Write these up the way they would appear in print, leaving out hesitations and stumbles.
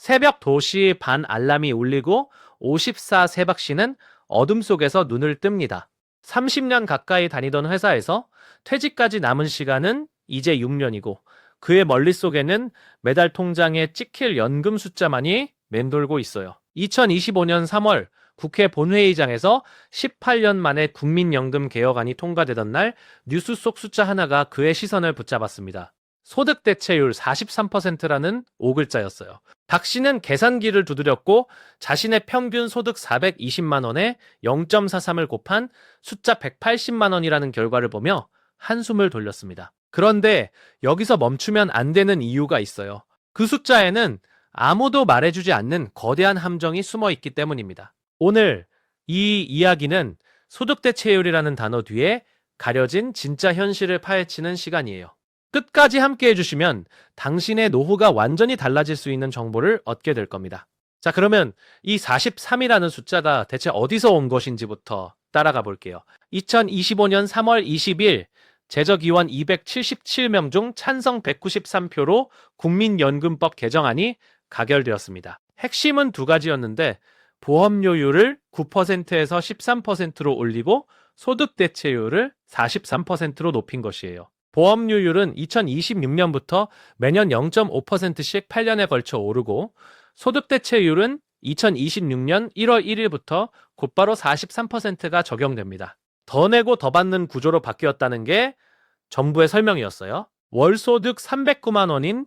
새벽 도시 반 알람이 울리고 54세박씨는 어둠 속에서 눈을 뜹니다. 30년 가까이 다니던 회사에서 퇴직까지 남은 시간은 이제 6년이고 그의 머릿속에는 매달 통장에 찍힐 연금 숫자만이 맴돌고 있어요. 2025년 3월 국회 본회의장에서 18년 만에 국민연금 개혁안이 통과되던 날 뉴스 속 숫자 하나가 그의 시선을 붙잡았습니다. 소득 대체율 43%라는 5글자였어요. 박 씨는 계산기를 두드렸고 자신의 평균 소득 420만 원에 0.43을 곱한 숫자 180만 원이라는 결과를 보며 한숨을 돌렸습니다. 그런데 여기서 멈추면 안 되는 이유가 있어요. 그 숫자에는 아무도 말해주지 않는 거대한 함정이 숨어 있기 때문입니다. 오늘 이 이야기는 소득 대체율이라는 단어 뒤에 가려진 진짜 현실을 파헤치는 시간이에요. 끝까지 함께 해주시면 당신의 노후가 완전히 달라질 수 있는 정보를 얻게 될 겁니다. 자, 그러면 이 43이라는 숫자가 대체 어디서 온 것인지부터 따라가 볼게요. 2025년 3월 20일 재적의원 277명 중 찬성 193표로 국민연금법 개정안이 가결되었습니다. 핵심은 두 가지였는데 보험료율을 9%에서 13%로 올리고 소득 대체율을 43%로 높인 것이에요. 보험료율은 2026년부터 매년 0.5%씩 8년에 걸쳐 오르고 소득 대체율은 2026년 1월 1일부터 곧바로 43%가 적용됩니다. 더 내고 더 받는 구조로 바뀌었다는 게 정부의 설명이었어요. 월소득 309만 원인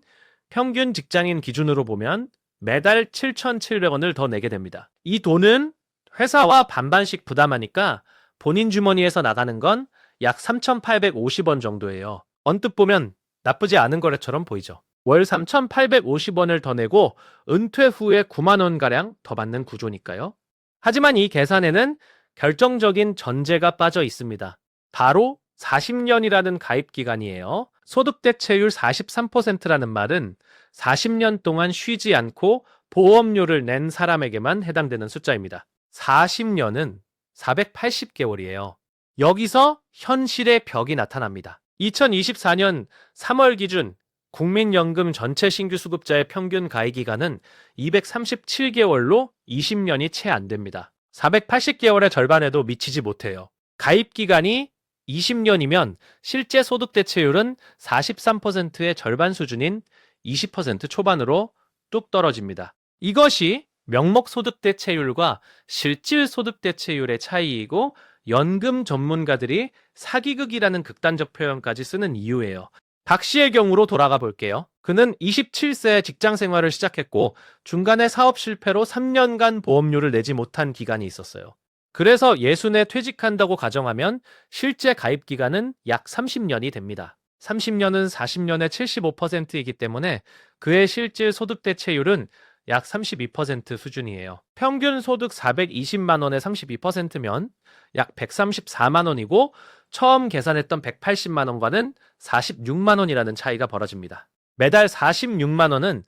평균 직장인 기준으로 보면 매달 7,700원을 더 내게 됩니다. 이 돈은 회사와 반반씩 부담하니까 본인 주머니에서 나가는 건 약 3,850원 정도예요. 언뜻 보면 나쁘지 않은 거래처럼 보이죠. 월 3,850원을 더 내고 은퇴 후에 9만 원가량 더 받는 구조니까요. 하지만 이 계산에는 결정적인 전제가 빠져 있습니다. 바로 40년이라는 가입 기간이에요. 소득 대체율 43%라는 말은 40년 동안 쉬지 않고 보험료를 낸 사람에게만 해당되는 숫자입니다. 40년은 480개월이에요. 여기서 현실의 벽이 나타납니다. 2024년 3월 기준 국민연금 전체 신규 수급자의 평균 가입 기간은 237개월로 20년이 채 안 됩니다. 480개월의 절반에도 미치지 못해요. 가입 기간이 20년이면 실제 소득 대체율은 43%의 절반 수준인 20% 초반으로 뚝 떨어집니다. 이것이 명목 소득 대체율과 실질 소득 대체율의 차이이고 연금 전문가들이 사기극이라는 극단적 표현까지 쓰는 이유예요. 박 씨의 경우로 돌아가 볼게요. 그는 27세에 직장 생활을 시작했고 중간에 사업 실패로 3년간 보험료를 내지 못한 기간이 있었어요. 그래서 60에 퇴직한다고 가정하면 실제 가입 기간은 약 30년이 됩니다. 30년은 40년의 75%이기 때문에 그의 실질 소득 대체율은 약 32% 수준이에요. 평균 소득 420만 원의 32%면 약 134만 원이고 처음 계산했던 180만 원과는 46만 원이라는 차이가 벌어집니다. 매달 46만 원은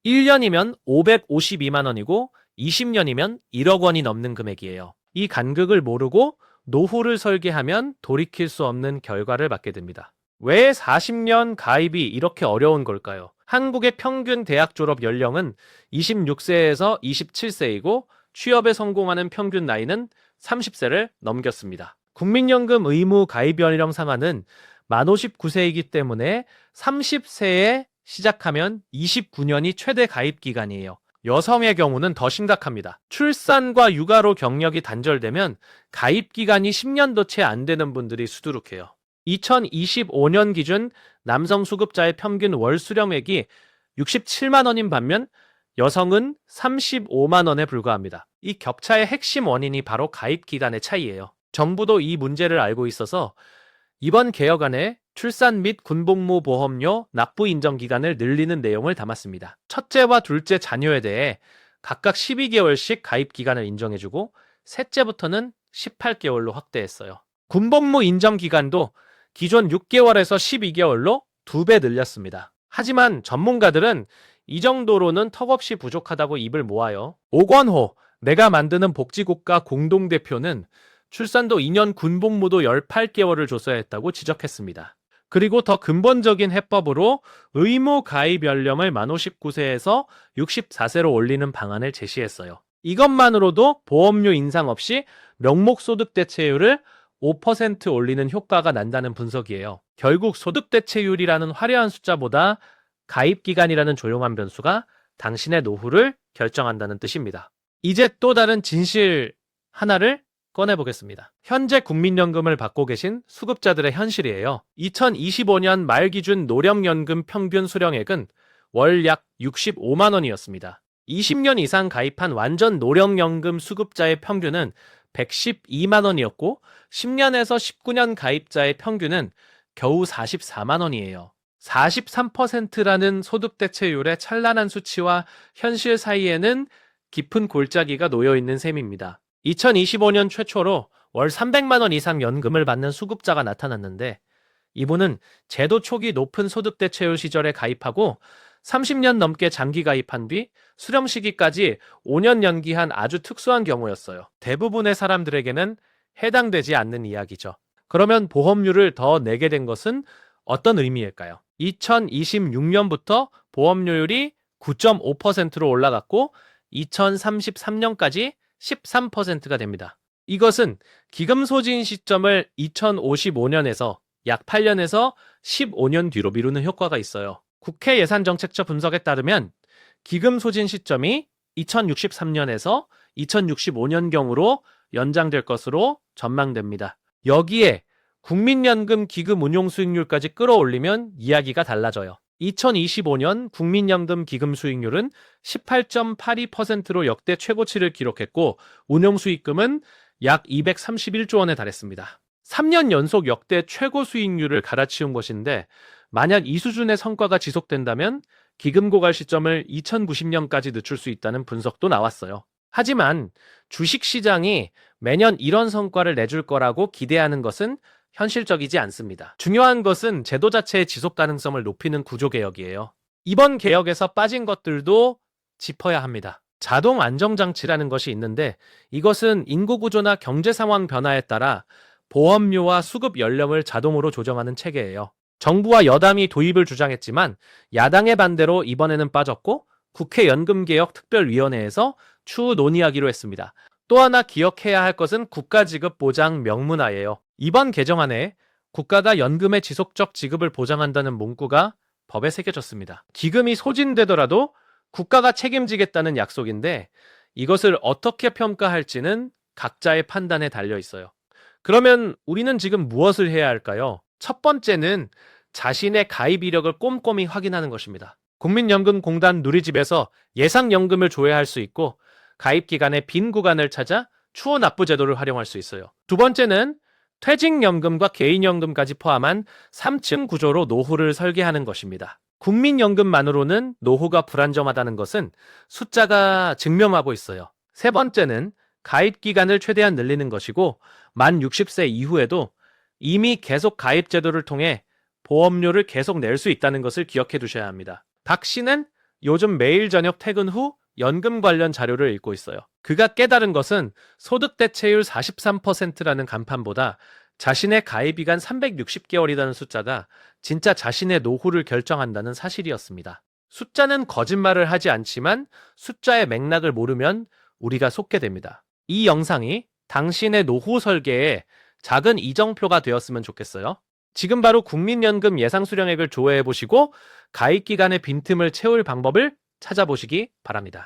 1년이면 552만 원이고 20년이면 1억 원이 넘는 금액이에요. 이 간극을 모르고 노후를 설계하면 돌이킬 수 없는 결과를 맞게 됩니다. 왜 40년 가입이 이렇게 어려운 걸까요? 한국의 평균 대학 졸업 연령은 26세에서 27세이고 취업에 성공하는 평균 나이는 30세를 넘겼습니다. 국민연금 의무 가입 연령 상한은 만 59세이기 때문에 30세에 시작하면 29년이 최대 가입 기간이에요. 여성의 경우는 더 심각합니다. 출산과 육아로 경력이 단절되면 가입 기간이 10년도 채 안 되는 분들이 수두룩해요. 2025년 기준 남성 수급자의 평균 월 수령액이 67만 원인 반면 여성은 35만 원에 불과합니다. 이 격차의 핵심 원인이 바로 가입 기간의 차이예요. 정부도 이 문제를 알고 있어서 이번 개혁안에 출산 및 군복무 보험료 납부 인정 기간을 늘리는 내용을 담았습니다. 첫째와 둘째 자녀에 대해 각각 12개월씩 가입 기간을 인정해주고 셋째부터는 18개월로 확대했어요. 군복무 인정 기간도 기존 6개월에서 12개월로 2배 늘렸습니다. 하지만 전문가들은 이 정도로는 턱없이 부족하다고 입을 모아요. 오건호, 내가 만드는 복지국가 공동대표는 출산도 2년 군복무도 18개월을 줬어야 했다고 지적했습니다. 그리고 더 근본적인 해법으로 의무 가입 연령을 만 59세에서 64세로 올리는 방안을 제시했어요. 이것만으로도 보험료 인상 없이 명목 소득 대체율을 5% 올리는 효과가 난다는 분석이에요. 결국 소득 대체율이라는 화려한 숫자보다 가입 기간이라는 조용한 변수가 당신의 노후를 결정한다는 뜻입니다. 이제 또 다른 진실 하나를 꺼내보겠습니다. 현재 국민연금을 받고 계신 수급자들의 현실이에요. 2025년 말 기준 노령연금 평균 수령액은 월 약 65만 원이었습니다. 20년 이상 가입한 완전 노령연금 수급자의 평균은 112만 원이었고 10년에서 19년 가입자의 평균은 겨우 44만 원이에요. 43%라는 소득 대체율의 찬란한 수치와 현실 사이에는 깊은 골짜기가 놓여 있는 셈입니다. 2025년 최초로 월 300만 원 이상 연금을 받는 수급자가 나타났는데 이분은 제도 초기 높은 소득 대체율 시절에 가입하고 30년 넘게 장기 가입한 뒤 수령 시기까지 5년 연기한 아주 특수한 경우였어요. 대부분의 사람들에게는 해당되지 않는 이야기죠. 그러면 보험료를 더 내게 된 것은 어떤 의미일까요? 2026년부터 보험료율이 9.5%로 올라갔고 2033년까지 13%가 됩니다. 이것은 기금 소진 시점을 2055년에서 약 8년에서 15년 뒤로 미루는 효과가 있어요. 국회 예산정책처 분석에 따르면 기금 소진 시점이 2063년에서 2065년경으로 연장될 것으로 전망됩니다. 여기에 국민연금 기금 운용 수익률까지 끌어올리면 이야기가 달라져요. 2025년 국민연금 기금 수익률은 18.82%로 역대 최고치를 기록했고 운용 수익금은 약 231조 원에 달했습니다. 3년 연속 역대 최고 수익률을 갈아치운 것인데 만약 이 수준의 성과가 지속된다면 기금 고갈 시점을 2090년까지 늦출 수 있다는 분석도 나왔어요. 하지만 주식시장이 매년 이런 성과를 내줄 거라고 기대하는 것은 현실적이지 않습니다. 중요한 것은 제도 자체의 지속 가능성을 높이는 구조개혁이에요. 이번 개혁에서 빠진 것들도 짚어야 합니다. 자동 안정장치라는 것이 있는데 이것은 인구구조나 경제상황 변화에 따라 보험료와 수급 연령을 자동으로 조정하는 체계예요. 정부와 여당이 도입을 주장했지만 야당의 반대로 이번에는 빠졌고 국회 연금개혁특별위원회에서 추후 논의하기로 했습니다. 또 하나 기억해야 할 것은 국가지급 보장 명문화예요. 이번 개정안에 국가가 연금의 지속적 지급을 보장한다는 문구가 법에 새겨졌습니다. 기금이 소진되더라도 국가가 책임지겠다는 약속인데 이것을 어떻게 평가할지는 각자의 판단에 달려 있어요. 그러면 우리는 지금 무엇을 해야 할까요? 첫 번째는 자신의 가입 이력을 꼼꼼히 확인하는 것입니다. 국민연금공단 누리집에서 예상연금을 조회할 수 있고 가입 기간의 빈 구간을 찾아 추후 납부 제도를 활용할 수 있어요. 두 번째는 퇴직연금과 개인연금까지 포함한 3층 구조로 노후를 설계하는 것입니다. 국민연금만으로는 노후가 불안정하다는 것은 숫자가 증명하고 있어요. 세 번째는 가입 기간을 최대한 늘리는 것이고 만 60세 이후에도 이미 계속 가입 제도를 통해 보험료를 계속 낼 수 있다는 것을 기억해 두셔야 합니다. 박 씨는 요즘 매일 저녁 퇴근 후 연금 관련 자료를 읽고 있어요. 그가 깨달은 것은 소득 대체율 43%라는 간판보다 자신의 가입기간 360개월이라는 숫자가 진짜 자신의 노후를 결정한다는 사실이었습니다. 숫자는 거짓말을 하지 않지만 숫자의 맥락을 모르면 우리가 속게 됩니다. 이 영상이 당신의 노후 설계에 작은 이정표가 되었으면 좋겠어요. 지금 바로 국민연금 예상수령액을 조회해보시고 가입기간의 빈틈을 채울 방법을 찾아보시기 바랍니다.